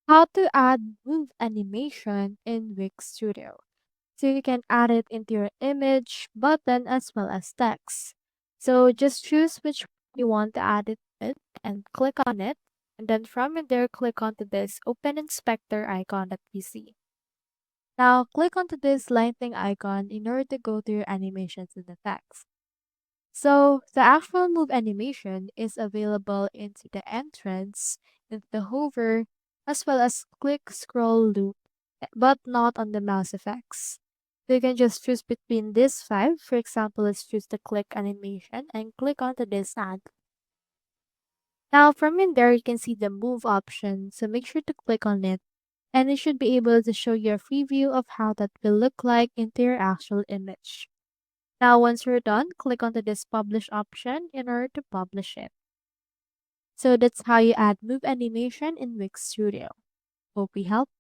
How to add move animation in Wix Studio. So you can add it into your image, button, as well as text. So just choose which you want to add it with and click on it. And then from there, click onto this Open Inspector icon that we see. Now click onto this lightning icon in order to go to your animations in the text. So the actual move animation is available into the entrance, into the hover, as well as click scroll loop, but not on the mouse effects. So you can just choose between these five. For example, let's choose the click animation and click onto this add. Now from in there, you can see the move option. So make sure to click on it and it should be able to show you a preview of how that will look like into your actual image. Now, once you're done, click onto this publish option in order to publish it. So that's how you add move animation in Wix Studio. Hope we helped.